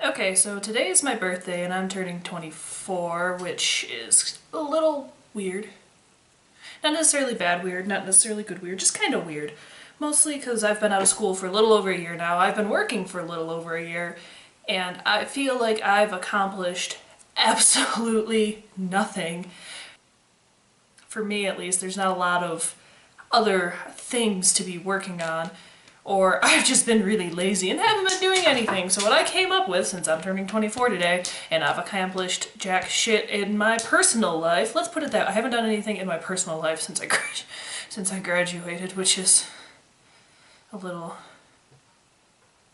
Okay, so today is my birthday and I'm turning 24, which is a little weird. Not necessarily bad weird, not necessarily good weird, just kind of weird. Mostly because I've been out of school for a little over a year now. I've been working for a little over a year, and I feel like I've accomplished absolutely nothing. For me, at least, there's not a lot of other things to be working on. Or I've just been really lazy and haven't been doing anything. So what I came up with, since I'm turning 24 today, and I've accomplished jack shit in my personal life, let's put it that way, I haven't done anything in my personal life since I graduated, which is a little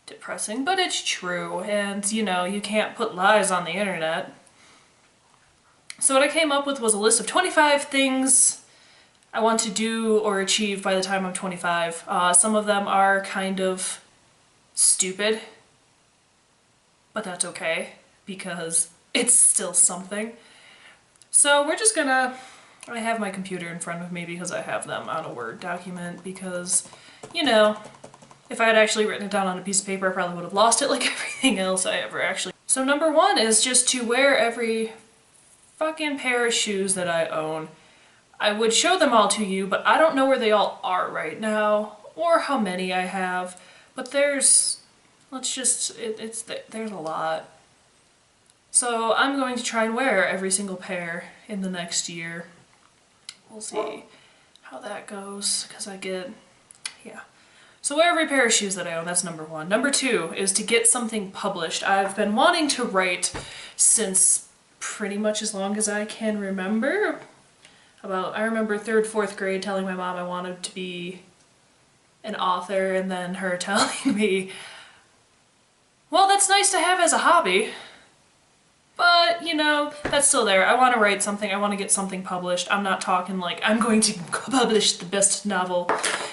depressing, but it's true. And, you know, you can't put lies on the internet. So what I came up with was a list of 25 things I want to do or achieve by the time I'm 25. Some of them are kind of stupid, but that's okay because it's still something. So we're just gonna, I have my computer in front of me because I have them on a Word document because, you know, if I had actually written it down on a piece of paper, I probably would have lost it like everything else I ever actually. So number one is just to wear every fucking pair of shoes that I own. I would show them all to you, but I don't know where they all are right now, or how many I have, but there's, there's a lot. So I'm going to try and wear every single pair in the next year. We'll see how that goes, because yeah. So wear every pair of shoes that I own, that's number one. Number two is to get something published. I've been wanting to write since pretty much as long as I can remember. I remember 3rd, 4th grade telling my mom I wanted to be an author, and then her telling me, well, that's nice to have as a hobby, but, you know, that's still there. I want to write something, I want to get something published. I'm not talking like I'm going to publish the best novel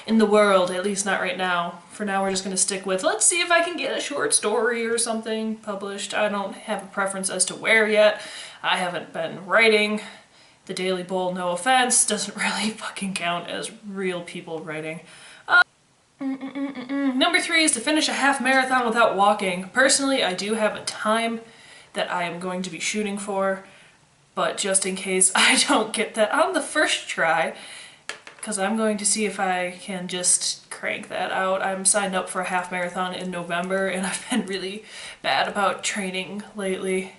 in the world, at least not right now. For now, we're just going to stick with, let's see if I can get a short story or something published. I don't have a preference as to where yet. I haven't been writing. The Daily Bowl, no offense, doesn't really fucking count as real people writing. Number three is to finish a half marathon without walking. Personally, I do have a time that I am going to be shooting for, but just in case I don't get that on the first try, because I'm going to see if I can just crank that out. I'm signed up for a half marathon in November, and I've been really bad about training lately.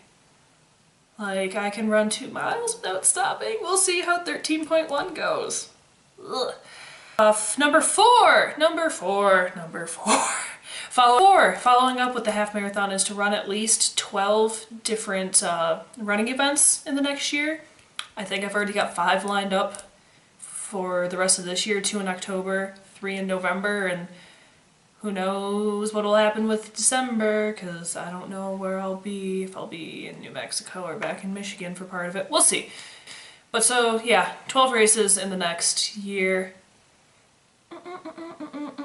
Like, I can run 2 miles without stopping. We'll see how 13.1 goes. Ugh. Number four. Following up with the half marathon is to run at least 12 different running events in the next year. I think I've already got 5 lined up for the rest of this year, 2 in October, 3 in November, and who knows what will happen with December, because I don't know where I'll be, if I'll be in New Mexico or back in Michigan for part of it. We'll see. But so, yeah, 12 races in the next year.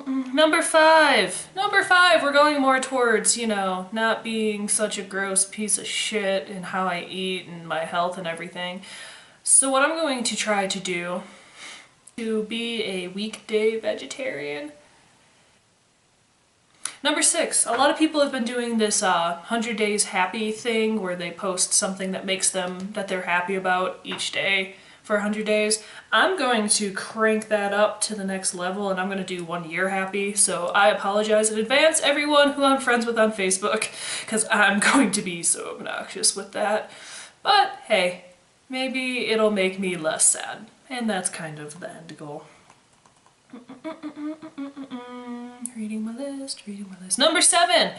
Number five, we're going more towards, you know, not being such a gross piece of shit in how I eat and my health and everything. So what I'm going to try to do, to be a weekday vegetarian. Number 6, a lot of people have been doing this 100 days happy thing where they post something that makes them, that they're happy about each day for 100 days. I'm going to crank that up to the next level, and I'm going to do 1 year happy. So I apologize in advance, everyone who I'm friends with on Facebook, because I'm going to be so obnoxious with that. But hey, maybe it'll make me less sad, and that's kind of the end goal. Reading my list. Number 7!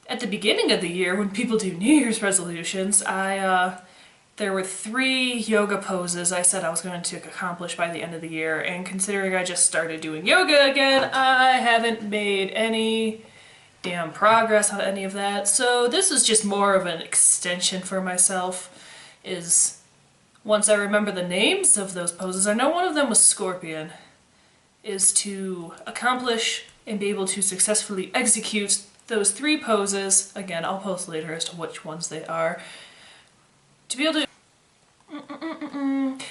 At the beginning of the year, when people do New Year's resolutions, there were 3 yoga poses I said I was going to accomplish by the end of the year, and considering I just started doing yoga again, I haven't made any damn progress on any of that. So this is just more of an extension for myself, is once I remember the names of those poses, I know one of them was Scorpion, is to accomplish and be able to successfully execute those 3 poses. Again, I'll post later as to which ones they are. To be able to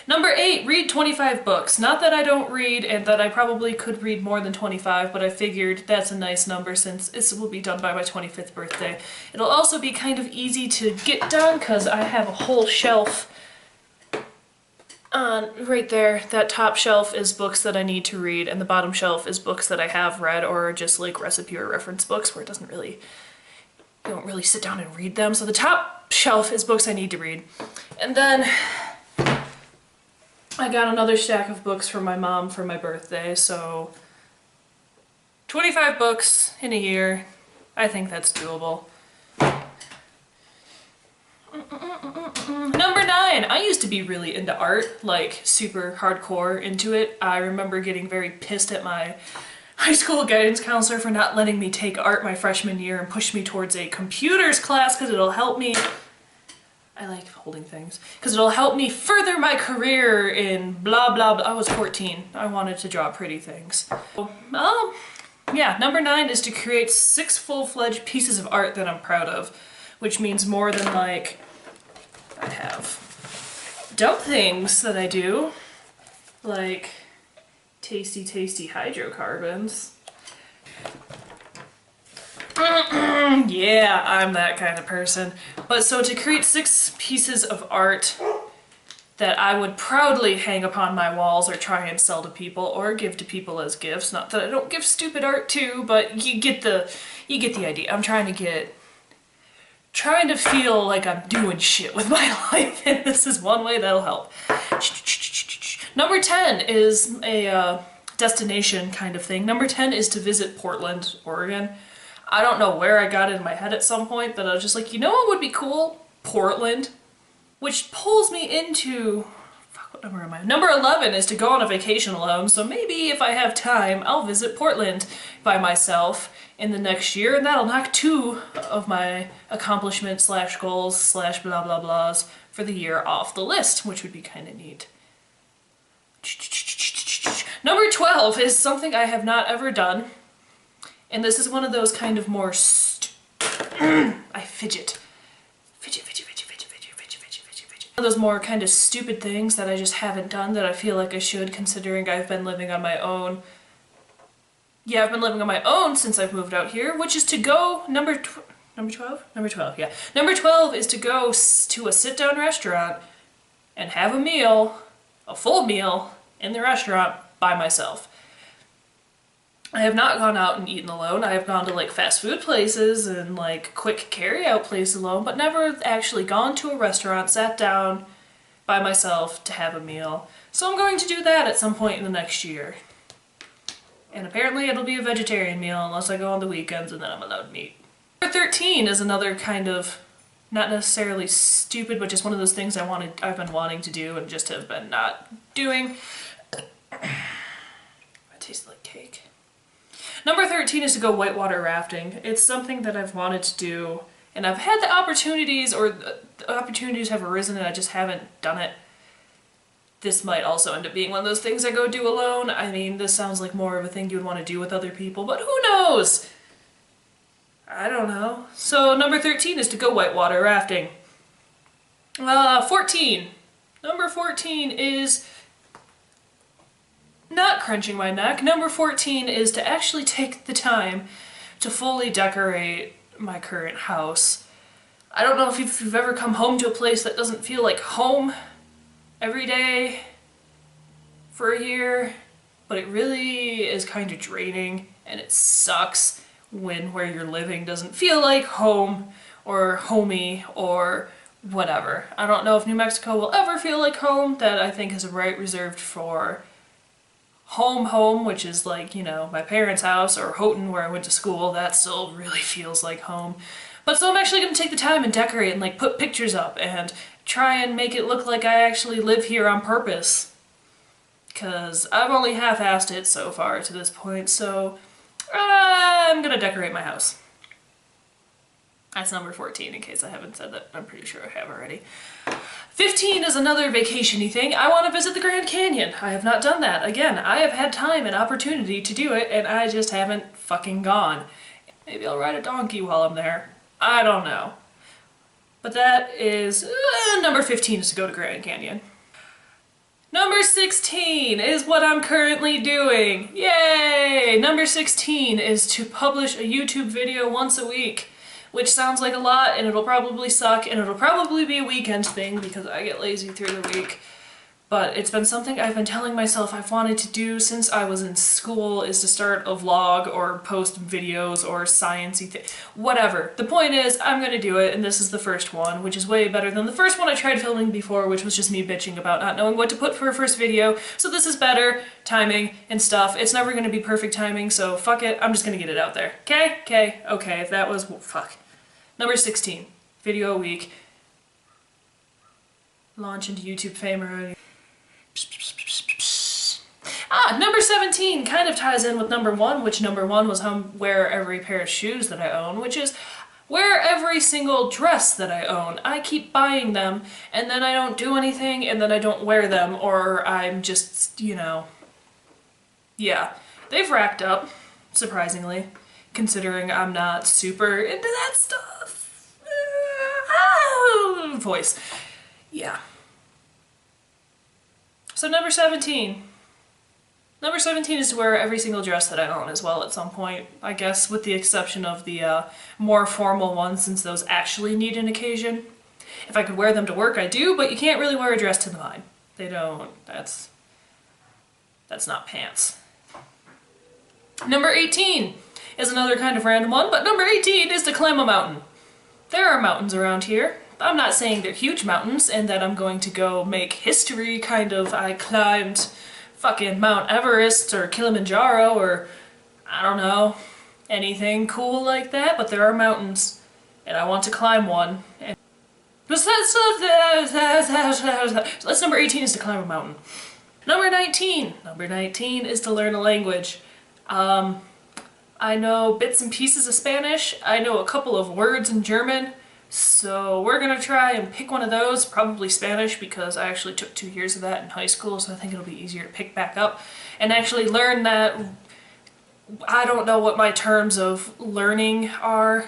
Number 8, read 25 books. Not that I don't read and that I probably could read more than 25, but I figured that's a nice number since this will be done by my 25th birthday. It'll also be kind of easy to get done because I have a whole shelf right there. That top shelf is books that I need to read, and the bottom shelf is books that I have read or just like recipe or reference books where it doesn't really, you don't really sit down and read them. So the top shelf is books I need to read. And then I got another stack of books from my mom for my birthday, so 25 books in a year. I think that's doable. Number 9, I used to be really into art, like super hardcore into it. I remember getting very pissed at my high school guidance counselor for not letting me take art my freshman year and push me towards a computers class because it'll help me. I like holding things. Because it'll help me further my career in blah blah blah. I was 14. I wanted to draw pretty things. Yeah, number 9 is to create 6 full-fledged pieces of art that I'm proud of, which means more than like I have dumb things that I do, like tasty hydrocarbons. Yeah, I'm that kind of person. But so to create 6 pieces of art that I would proudly hang upon my walls or try and sell to people or give to people as gifts. Not that I don't give stupid art too, but you get the idea. I'm trying to feel like I'm doing shit with my life, and this is one way that'll help. Number 10 is a destination kind of thing. Number 10 is to visit Portland, Oregon. I don't know where I got it in my head at some point, but I was just like, you know what would be cool? Portland. Which pulls me into, fuck, what number am I? Number 11 is to go on a vacation alone, so maybe if I have time, I'll visit Portland by myself in the next year, and that'll knock 2 of my accomplishments slash goals slash blah blah blahs for the year off the list, which would be kind of neat. Number 12 is something I have not ever done, and this is one of those kind of more I fidget. One of those more kind of stupid things that I just haven't done that I feel like I should, considering I've been living on my own. Yeah, I've been living on my own since I've moved out here, which is to go, number 12? Number 12, yeah. Number 12 is to go to a sit-down restaurant and have a meal, a full meal, in the restaurant by myself. I have not gone out and eaten alone. I have gone to like fast food places and like quick carry-out places alone, but never actually gone to a restaurant, sat down by myself to have a meal. So I'm going to do that at some point in the next year. And apparently it'll be a vegetarian meal unless I go on the weekends and then I'm allowed meat. Number 13 is another kind of, not necessarily stupid, but just one of those things I've been wanting to do and just have been not doing. It tastes like cake. Number 13 is to go whitewater rafting. It's something that I've wanted to do, and I've had the opportunities, or the opportunities have arisen and I just haven't done it. This might also end up being one of those things I go do alone. I mean, this sounds like more of a thing you would want to do with other people, but who knows? I don't know. So number 13 is to go whitewater rafting. 14. Number 14 is not crunching my neck. Number 14 is to actually take the time to fully decorate my current house. I don't know if you've ever come home to a place that doesn't feel like home every day for a year, but it really is kind of draining, and it sucks when where you're living doesn't feel like home or homey or whatever. I don't know if New Mexico will ever feel like home. That I think is a right reserved for home, which is like, you know, my parents' house, or Houghton where I went to school. That still really feels like home. But so I'm actually going to take the time and decorate and like put pictures up and try and make it look like I actually live here on purpose. Because I've only half-assed it so far to this point, so I'm going to decorate my house. That's number 14, in case I haven't said that. I'm pretty sure I have already. 15 is another vacation-y thing. I want to visit the Grand Canyon. I have not done that. Again, I have had time and opportunity to do it, and I just haven't fucking gone. Maybe I'll ride a donkey while I'm there. I don't know. But that is... number 15 is to go to Grand Canyon. Number 16 is what I'm currently doing. Yay! Number 16 is to publish a YouTube video once a week, which sounds like a lot, and it'll probably suck, and it'll probably be a weekend thing because I get lazy through the week. But it's been something I've been telling myself I've wanted to do since I was in school, is to start a vlog or post videos or sciencey whatever. The point is, I'm gonna do it, and this is the first one, which is way better than the first one I tried filming before, which was just me bitching about not knowing what to put for a first video. So this is better timing and stuff. It's never gonna be perfect timing, so fuck it, I'm just gonna get it out there. Okay, that was, fuck. Number 16, video a week. Launch into YouTube fame already. Number 17 kind of ties in with number 1, which number 1 was wear every pair of shoes that I own, which is wear every single dress that I own. I keep buying them, and then I don't do anything, and then I don't wear them, or I'm just, you know, yeah. They've racked up, surprisingly, considering I'm not super into that stuff. Voice. Yeah. So number 17. Number 17 is to wear every single dress that I own as well at some point, I guess, with the exception of the more formal ones, since those actually need an occasion. If I could wear them to work, I do, but you can't really wear a dress to the mine. They don't. That's not pants. Number 18 is another kind of random one, but number 18 is to climb a mountain. There are mountains around here. I'm not saying they're huge mountains and that I'm going to go make history kind of, I climbed fucking Mount Everest or Kilimanjaro or, I don't know, anything cool like that, but there are mountains and I want to climb one. And so that's number 18, is to climb a mountain. Number 19 is to learn a language. I know bits and pieces of Spanish. I know a couple of words in German. So we're gonna try and pick one of those, probably Spanish, because I actually took 2 years of that in high school, so I think it'll be easier to pick back up and actually learn that. I don't know what my terms of learning are,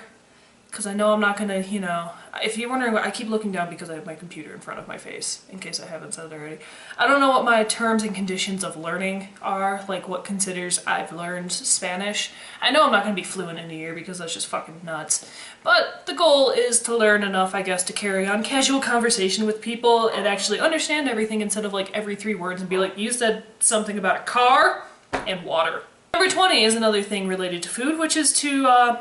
because I know I'm not gonna, you know, if you're wondering what, I keep looking down because I have my computer in front of my face, in case I haven't said it already. I don't know what my terms and conditions of learning are, like what considers I've learned Spanish. I know I'm not gonna be fluent in a year because that's just fucking nuts. But the goal is to learn enough, I guess, to carry on casual conversation with people and actually understand everything instead of like every 3 words and be like, you said something about a car and water. Number 20 is another thing related to food, which is to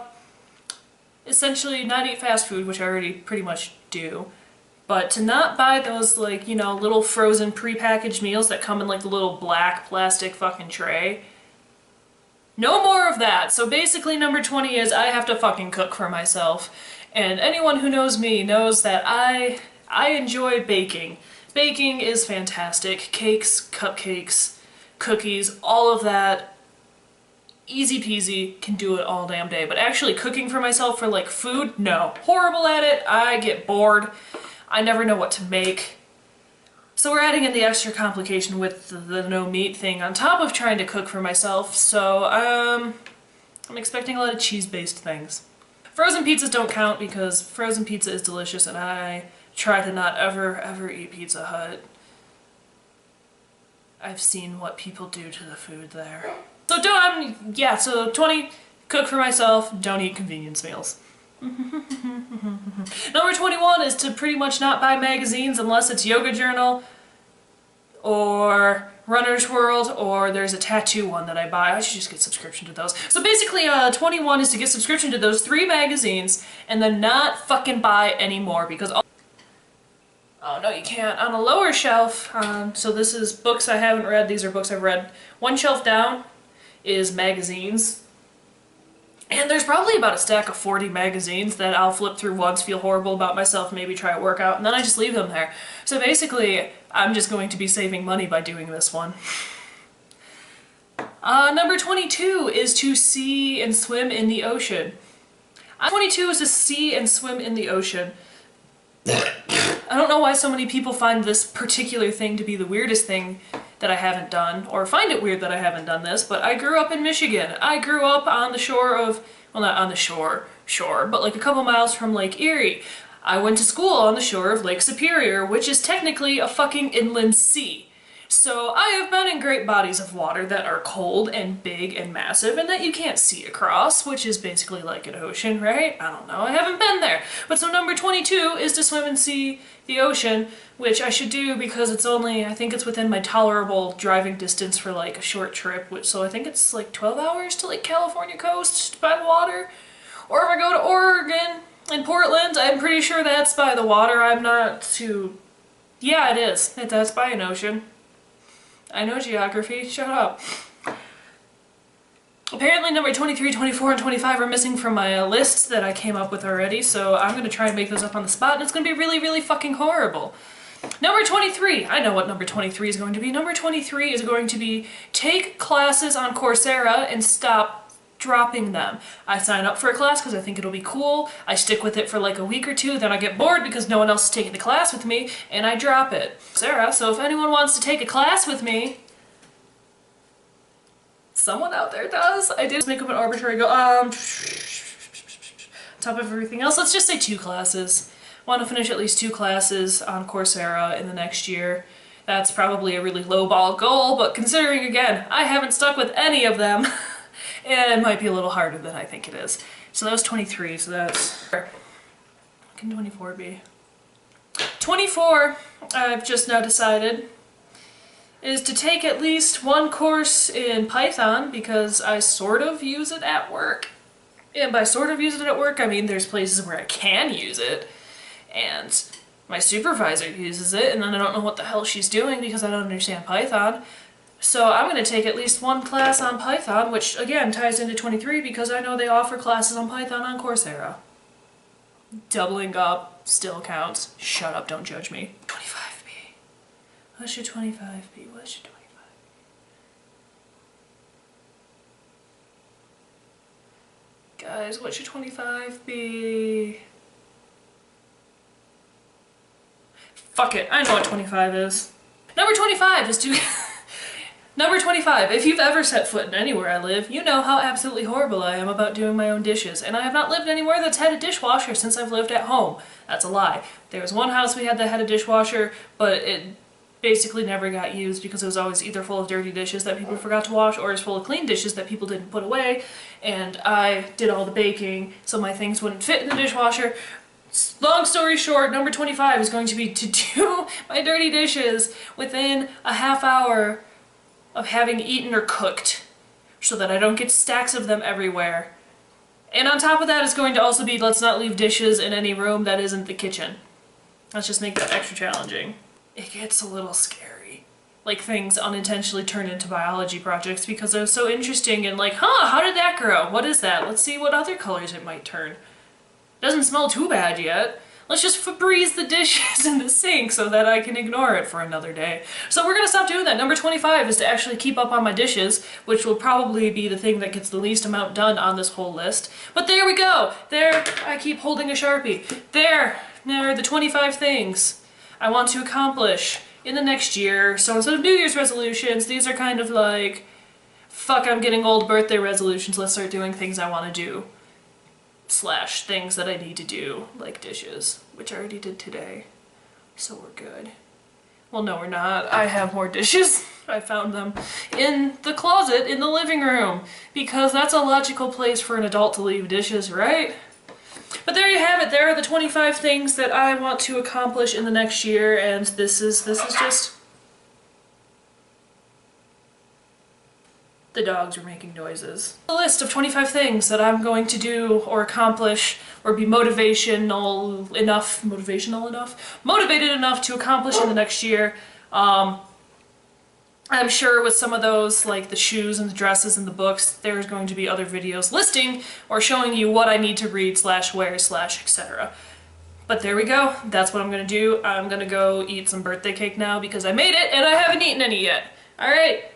essentially not eat fast food, which I already pretty much do, but to not buy those, like, you know, little frozen pre-packaged meals that come in like the little black plastic fucking tray. No more of that. So basically number 20 is I have to fucking cook for myself. And anyone who knows me knows that I enjoy baking. Baking is fantastic. Cakes, cupcakes, cookies, all of that. Easy peasy, can do it all damn day. But actually cooking for myself for like food, no. Horrible at it, I get bored. I never know what to make. So we're adding in the extra complication with the no meat thing on top of trying to cook for myself, so I'm expecting a lot of cheese-based things. Frozen pizzas don't count because frozen pizza is delicious and I try to not ever eat Pizza Hut. I've seen what people do to the food there. So so 20, cook for myself, don't eat convenience meals. Number 21 is to pretty much not buy magazines unless it's Yoga Journal or Runner's World, or there's a tattoo one that I buy. I should just get subscription to those. So basically 21 is to get subscription to those 3 magazines and then not fucking buy any more, because oh no, you can't. On a lower shelf, so this is books I haven't read, these are books I've read. One shelf down is magazines. And there's probably about a stack of 40 magazines that I'll flip through once, feel horrible about myself, maybe try a workout, and then I just leave them there. So basically, I'm just going to be saving money by doing this one. Number 22 is to see and swim in the ocean. 22 is to see and swim in the ocean. I don't know why so many people find this particular thing to be the weirdest thing that I haven't done, or find it weird that I haven't done this, but I grew up in Michigan. I grew up on the shore of, well, not on the shore, but like a couple miles from Lake Erie. I went to school on the shore of Lake Superior, which is technically a fucking inland sea. So I have been in great bodies of water that are cold and big and massive and that you can't see across, which is basically like an ocean, right? I don't know, I haven't been there. But so number 22 is to swim and see the ocean, which I should do because it's only, I think it's within my tolerable driving distance for like a short trip, so I think it's like 12 hours to like California coast by the water. Or if I go to Oregon and Portland, I'm pretty sure that's by the water. I'm not too... Yeah, it is. That's by an ocean. I know geography. Shut up. Apparently number 23, 24, and 25 are missing from my list that I came up with already, so I'm going to try and make those up on the spot, and it's going to be really, really fucking horrible. Number 23. I know what number 23 is going to be. Number 23 is going to be take classes on Coursera and stop dropping them. I sign up for a class because I think it'll be cool. I stick with it for like a week or two, then I get bored because no one else is taking the class with me, and I drop it. Sarah, so if anyone wants to take a class with me, someone out there does. I did make up an arbitrary go, on top of everything else, let's just say 2 classes. Want to finish at least 2 classes on Coursera in the next year. That's probably a really lowball goal, but considering again, I haven't stuck with any of them, it might be a little harder than I think it is. So that was 23, so that's... What can 24 be? 24, I've just now decided, is to take at least 1 course in Python because I sort of use it at work. And by sort of use it at work, I mean there's places where I can use it, and my supervisor uses it, and then I don't know what the hell she's doing because I don't understand Python. So I'm going to take at least 1 class on Python, which again ties into 23 because I know they offer classes on Python on Coursera. Doubling up still counts. Shut up, don't judge me. 25 be? What should 25 be? What should 25 be? Guys, what should 25 be? Fuck it, I know what 25 is. Number 25 is to... Number 25. If you've ever set foot in anywhere I live, you know how absolutely horrible I am about doing my own dishes, and I have not lived anywhere that's had a dishwasher since I've lived at home. That's a lie. There was one house we had that had a dishwasher, but it basically never got used because it was always either full of dirty dishes that people forgot to wash or it was full of clean dishes that people didn't put away, and I did all the baking so my things wouldn't fit in the dishwasher. Long story short, number 25 is going to be to do my dirty dishes within a half hour of having eaten or cooked, so that I don't get stacks of them everywhere. And on top of that is going to also be let's not leave dishes in any room that isn't the kitchen. Let's just make that extra challenging. It gets a little scary. Like things unintentionally turn into biology projects because they're so interesting and like, huh, how did that grow? What is that? Let's see what other colors it might turn. Doesn't smell too bad yet. Let's just Febreze the dishes in the sink so that I can ignore it for another day. So we're gonna stop doing that. Number 25 is to actually keep up on my dishes, which will probably be the thing that gets the least amount done on this whole list. But there we go. There, I keep holding a Sharpie. There are the 25 things I want to accomplish in the next year. So instead of New Year's resolutions, these are kind of like, fuck, I'm getting old birthday resolutions. Let's start doing things I want to do. Slash things that I need to do, like dishes, which I already did today. So we're good. Well, no, we're not. I have more dishes. I found them in the closet in the living room, because that's a logical place for an adult to leave dishes, right? But there you have it. There are the 25 things that I want to accomplish in the next year, and this is just... The dogs are making noises. A list of 25 things that I'm going to do or accomplish or be motivated enough to accomplish in the next year. I'm sure with some of those, like the shoes and the dresses and the books, there's going to be other videos listing or showing you what I need to read slash wear slash etc. But there we go. That's what I'm gonna do. I'm gonna go eat some birthday cake now because I made it and I haven't eaten any yet. Alright.